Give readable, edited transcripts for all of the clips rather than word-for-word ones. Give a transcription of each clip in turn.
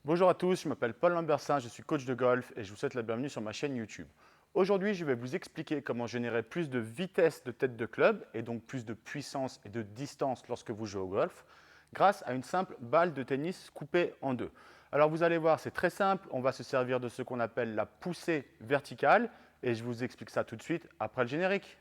Bonjour à tous, je m'appelle Paul Lambersin, je suis coach de golf et je vous souhaite la bienvenue sur ma chaîne YouTube. Aujourd'hui, je vais vous expliquer comment générer plus de vitesse de tête de club et donc plus de puissance et de distance lorsque vous jouez au golf grâce à une simple balle de tennis coupée en deux. Alors vous allez voir, c'est très simple, on va se servir de ce qu'on appelle la poussée verticale et je vous explique ça tout de suite après le générique.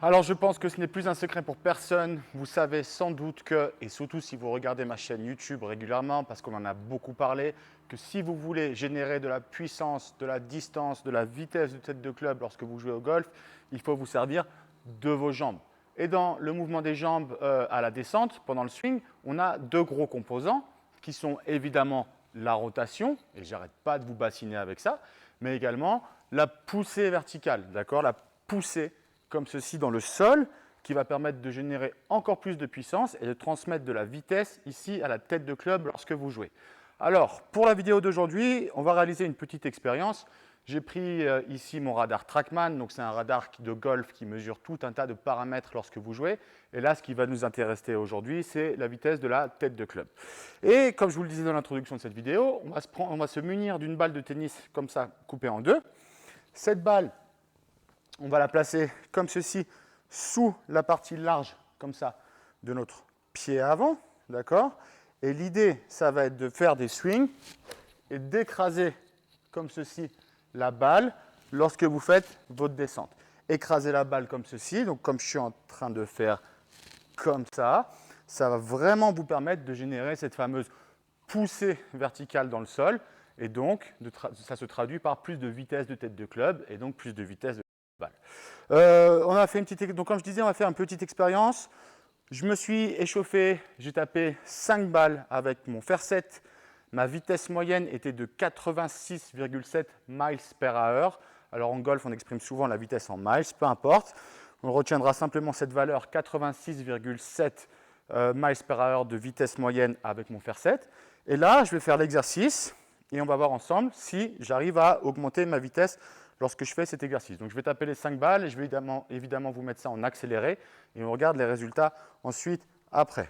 Alors je pense que ce n'est plus un secret pour personne. Vous savez sans doute que, et surtout si vous regardez ma chaîne YouTube régulièrement, parce qu'on en a beaucoup parlé, que si vous voulez générer de la puissance, de la distance, de la vitesse de tête de club lorsque vous jouez au golf, il faut vous servir de vos jambes. Et dans le mouvement des jambes à la descente, pendant le swing, on a deux gros composants qui sont évidemment la rotation, et j'arrête pas de vous bassiner avec ça, mais également la poussée verticale, d'accord? La poussée comme ceci dans le sol, qui va permettre de générer encore plus de puissance et de transmettre de la vitesse ici à la tête de club lorsque vous jouez. Alors, pour la vidéo d'aujourd'hui, on va réaliser une petite expérience. J'ai pris ici mon radar Trackman, donc c'est un radar de golf qui mesure tout un tas de paramètres lorsque vous jouez. Et là, ce qui va nous intéresser aujourd'hui, c'est la vitesse de la tête de club. Et comme je vous le disais dans l'introduction de cette vidéo, on va se munir d'une balle de tennis comme ça, coupée en deux. Cette balle, on va la placer comme ceci sous la partie large, comme ça, de notre pied avant, d'accord? Et l'idée, ça va être de faire des swings et d'écraser comme ceci la balle lorsque vous faites votre descente. Écraser la balle comme ceci, donc comme je suis en train de faire comme ça va vraiment vous permettre de générer cette fameuse poussée verticale dans le sol et donc ça se traduit par plus de vitesse de tête de club et donc plus de vitesse de balle. On a fait une petite, donc comme je disais, on va faire une petite expérience. Je me suis échauffé, j'ai tapé 5 balles avec mon fer 7. Ma vitesse moyenne était de 86,7 miles per hour. Alors en golf, on exprime souvent la vitesse en miles, peu importe. On retiendra simplement cette valeur 86,7 miles per hour de vitesse moyenne avec mon fer 7. Et là, je vais faire l'exercice et on va voir ensemble si j'arrive à augmenter ma vitesse lorsque je fais cet exercice. Donc je vais taper les 5 balles et je vais évidemment vous mettre ça en accéléré et on regarde les résultats ensuite après.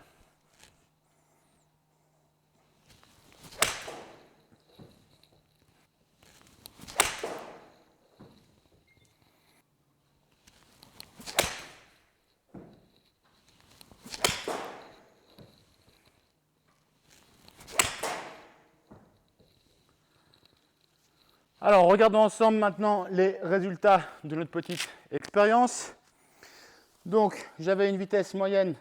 Alors, regardons ensemble maintenant les résultats de notre petite expérience. Donc, j'avais une vitesse moyenne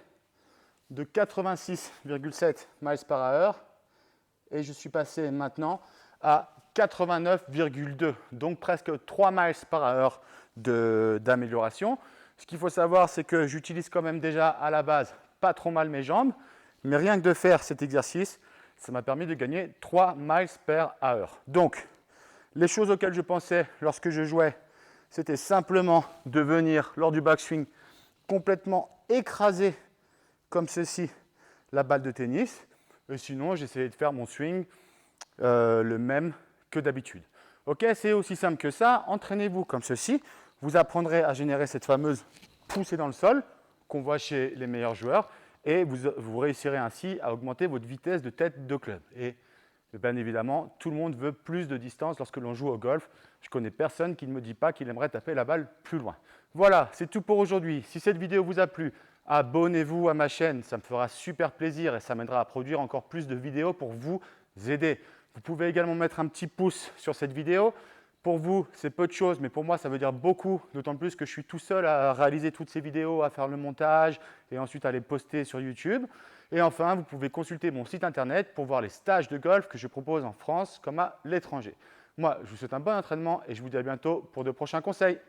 de 86,7 miles par heure et je suis passé maintenant à 89,2, donc presque 3 miles par heure d'amélioration. Ce qu'il faut savoir, c'est que j'utilise quand même déjà à la base pas trop mal mes jambes, mais rien que de faire cet exercice, ça m'a permis de gagner 3 miles per hour. Donc, les choses auxquelles je pensais lorsque je jouais, c'était simplement de venir, lors du backswing, complètement écraser comme ceci la balle de tennis. Et sinon, j'essayais de faire mon swing le même que d'habitude. Ok, c'est aussi simple que ça. Entraînez-vous comme ceci. Vous apprendrez à générer cette fameuse poussée dans le sol qu'on voit chez les meilleurs joueurs et vous réussirez ainsi à augmenter votre vitesse de tête de club. Et bien évidemment, tout le monde veut plus de distance lorsque l'on joue au golf. Je ne connais personne qui ne me dit pas qu'il aimerait taper la balle plus loin. Voilà, c'est tout pour aujourd'hui. Si cette vidéo vous a plu, abonnez-vous à ma chaîne. Ça me fera super plaisir et ça m'aidera à produire encore plus de vidéos pour vous aider. Vous pouvez également mettre un petit pouce sur cette vidéo. Pour vous, c'est peu de choses, mais pour moi, ça veut dire beaucoup, d'autant plus que je suis tout seul à réaliser toutes ces vidéos, à faire le montage et ensuite à les poster sur YouTube. Et enfin, vous pouvez consulter mon site internet pour voir les stages de golf que je propose en France comme à l'étranger. Moi, je vous souhaite un bon entraînement et je vous dis à bientôt pour de prochains conseils.